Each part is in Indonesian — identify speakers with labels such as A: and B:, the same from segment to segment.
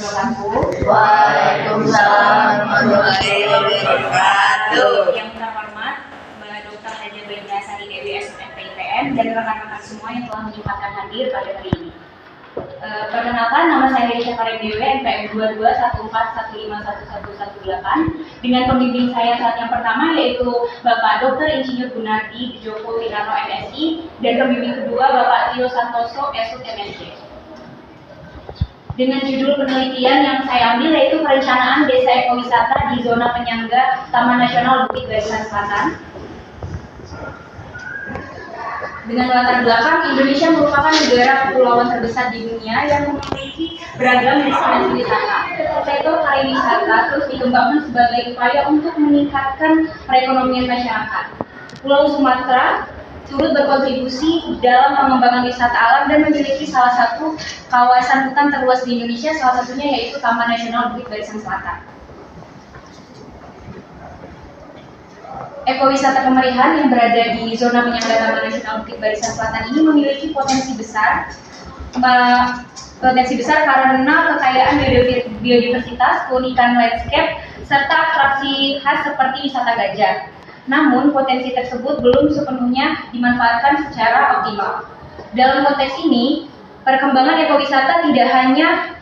A: Waalaikumsalam warahmatullahi wabarakatuh.
B: Yang terhormat Mbak Dr. Haja Benda Sari Dewi SNMPTN dan rekan-rekan semua yang telah menyempatkan hadir pada hari ini. Perkenalkan, nama saya Risha Karim Dewi, NPM 2214151118 dengan pembimbing saya saat yang pertama yaitu Bapak Dr. Insinyur Gunardi Joko Winarno MSI dan pembimbing kedua Bapak Tio Santoso SUT MSc. Dengan judul penelitian yang saya ambil yaitu perencanaan desa ekowisata di zona penyangga Taman Nasional Bukit Barisan Selatan. Dengan latar belakang, Indonesia merupakan negara kepulauan terbesar di dunia yang memiliki beragam destinasi wisata. Sektor pariwisata terus dikembangkan sebagai upaya untuk meningkatkan perekonomian masyarakat. Pulau Sumatera turut berkontribusi dalam pengembangan wisata alam dan memiliki salah satu kawasan hutan terluas di Indonesia, salah satunya yaitu Taman Nasional Bukit Barisan Selatan. Ekowisata Kemerihan yang berada di zona penyangga Taman Nasional Bukit Barisan Selatan ini memiliki potensi besar karena kekayaan biodiversitas, keunikan landscape, serta atraksi khas seperti wisata gajah. Namun, potensi tersebut belum sepenuhnya dimanfaatkan secara optimal. Dalam konteks ini, perkembangan ekowisata tidak hanya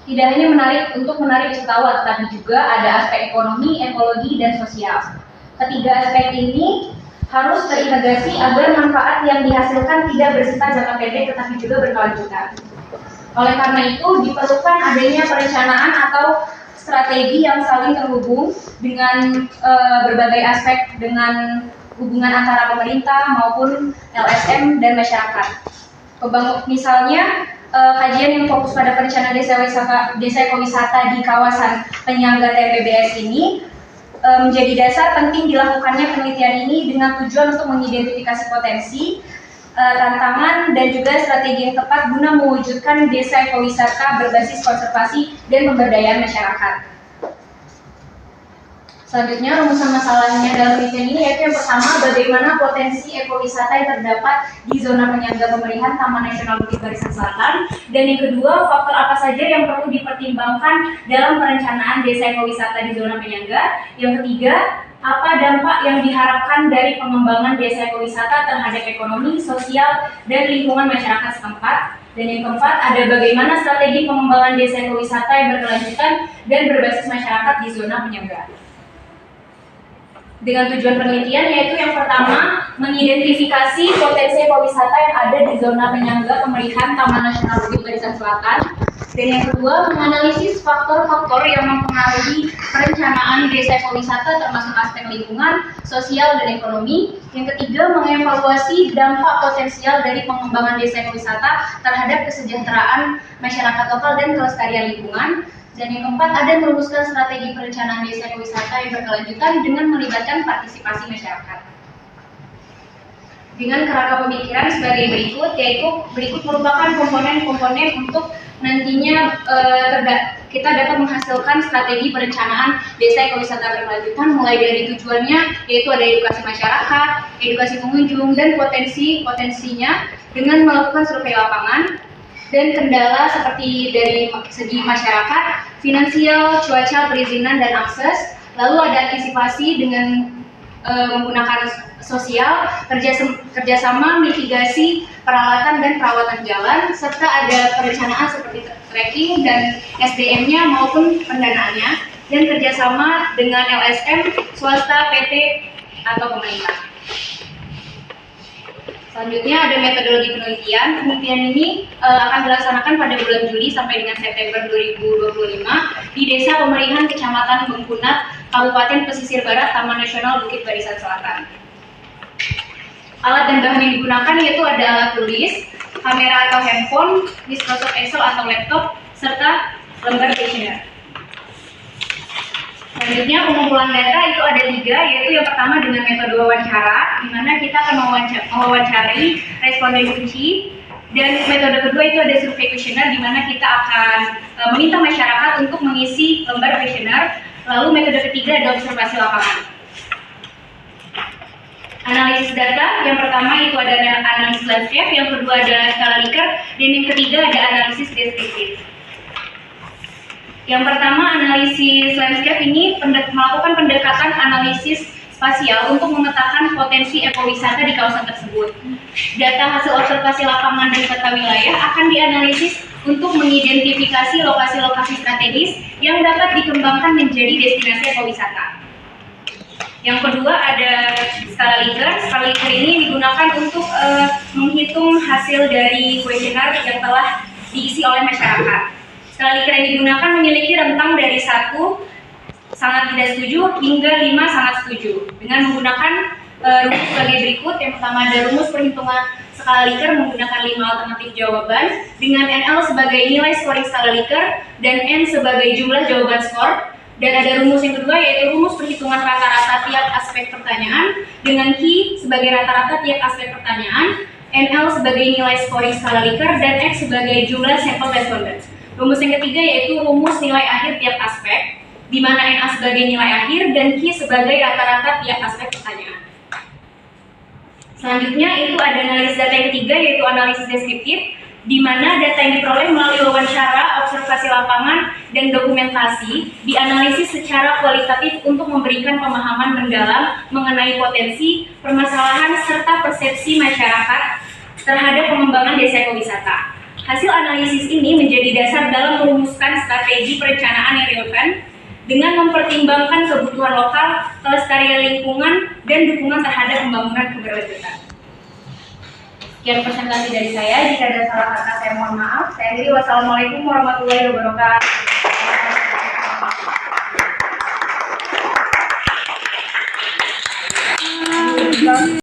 B: menarik wisatawan, tetapi juga ada aspek ekonomi, ekologi, dan sosial. Ketiga aspek ini harus terintegrasi agar manfaat yang dihasilkan tidak bersifat jangka pendek tetapi juga berkelanjutan. Oleh karena itu, diperlukan adanya perencanaan atau strategi yang saling terhubung dengan berbagai aspek dengan hubungan antara pemerintah maupun LSM dan masyarakat. Misalnya, kajian yang fokus pada perencanaan desa ekowisata di kawasan penyangga TPBS ini menjadi dasar penting dilakukannya penelitian ini dengan tujuan untuk mengidentifikasi potensi, tantangan, dan juga strategi yang tepat guna mewujudkan desa ekowisata berbasis konservasi dan pemberdayaan masyarakat. Selanjutnya, rumusan masalahnya dalam penelitian ini yaitu yang pertama, bagaimana potensi ekowisata yang terdapat di zona penyangga pemeliharaan Taman Nasional Bukit Barisan Selatan, dan yang kedua, faktor apa saja yang perlu dipertimbangkan dalam perencanaan desa ekowisata di zona penyangga. Yang ketiga, apa dampak yang diharapkan dari pengembangan desa ekowisata terhadap ekonomi, sosial, dan lingkungan masyarakat setempat. Dan yang keempat, ada bagaimana strategi pengembangan desa ekowisata yang berkelanjutan dan berbasis masyarakat di zona penyangga. Dengan tujuan penelitian yaitu yang pertama, mengidentifikasi potensi ekowisata yang ada di zona penyangga pemeliharaan Taman Nasional Bukit Barisan Selatan. Dan yang kedua, menganalisis faktor-faktor yang mempengaruhi perencanaan desa ekowisata termasuk aspek lingkungan, sosial, dan ekonomi. Yang ketiga, mengevaluasi dampak potensial dari pengembangan desa ekowisata terhadap kesejahteraan masyarakat lokal dan kelestarian lingkungan. Dan yang keempat, ada merumuskan strategi perencanaan desa ekowisata yang berkelanjutan dengan melibatkan partisipasi masyarakat. Dengan kerangka pemikiran sebagai berikut, yaitu berikut merupakan komponen-komponen untuk nantinya kita dapat menghasilkan strategi perencanaan desa ekowisata berkelanjutan, mulai dari tujuannya yaitu ada edukasi masyarakat, edukasi pengunjung, dan potensinya dengan melakukan survei lapangan, dan kendala seperti dari segi masyarakat, finansial, cuaca, perizinan, dan akses. Lalu ada antisipasi dengan menggunakan sosial, kerjasama, mitigasi, peralatan dan perawatan jalan, serta ada perencanaan seperti tracking dan SDM-nya maupun pendanaannya, dan kerjasama dengan LSM, swasta, PT, atau pemerintah. Selanjutnya ada metodologi penelitian. Penelitian ini akan dilaksanakan pada bulan Juli sampai dengan September 2025 di Desa Pemerihan Kecamatan Bengkunat, Kabupaten Pesisir Barat, Taman Nasional Bukit Barisan Selatan. Alat dan bahan yang digunakan yaitu ada alat tulis, kamera atau handphone, Microsoft Excel atau laptop, serta lembar kuesioner. Selanjutnya, pengumpulan data itu ada 3, yaitu yang pertama dengan metode wawancara, di mana kita akan mewawancari responden kunci, dan metode kedua itu ada survei kuesioner, di mana kita akan meminta masyarakat untuk mengisi lembar kuesioner. Lalu metode ketiga ada observasi lapangan. Analisis data, yang pertama itu ada analisis landscape, yang kedua adalah skala Likert, dan yang ketiga ada analisis deskriptif. Yang pertama, analisis landscape ini melakukan pendekatan analisis spasial untuk memetakan potensi ekowisata di kawasan tersebut. Data hasil observasi lapangan dan peta wilayah akan dianalisis untuk mengidentifikasi lokasi-lokasi strategis yang dapat dikembangkan menjadi destinasi ekowisata. Yang kedua ada skala Likert. Skala Likert ini digunakan untuk menghitung hasil dari kuesioner yang telah diisi oleh masyarakat. Skala Likert yang digunakan memiliki rentang dari 1 sangat tidak setuju hingga 5 sangat setuju. Dengan menggunakan rumus sebagai berikut. Yang pertama ada rumus perhitungan skala Likert menggunakan 5 alternatif jawaban dengan NL sebagai nilai scoring skala Likert dan N sebagai jumlah jawaban skor. Dan ada rumus yang kedua yaitu rumus perhitungan rata-rata tiap aspek pertanyaan dengan Q sebagai rata-rata tiap aspek pertanyaan, NL sebagai nilai scoring skala Likert, dan X sebagai jumlah sampel respondents. Rumus yang ketiga yaitu rumus nilai akhir tiap aspek, di mana NA sebagai nilai akhir dan Q sebagai rata-rata tiap aspek pertanyaan. Selanjutnya itu ada analisis data yang ketiga yaitu analisis deskriptif, di mana data yang diperoleh melalui wawancara, observasi lapangan, dan dokumentasi dianalisis secara kualitatif untuk memberikan pemahaman mendalam mengenai potensi, permasalahan, serta persepsi masyarakat terhadap pengembangan desa ekowisata. Hasil analisis ini menjadi dasar dalam merumuskan strategi perencanaan yang relevan dengan mempertimbangkan kebutuhan lokal, kelestarian lingkungan, dan dukungan terhadap pembangunan keberlanjutan. Sekian presentasi dari saya. Jika ada salah kata saya mohon maaf. Saya akhiri. Wassalamualaikum warahmatullahi wabarakatuh.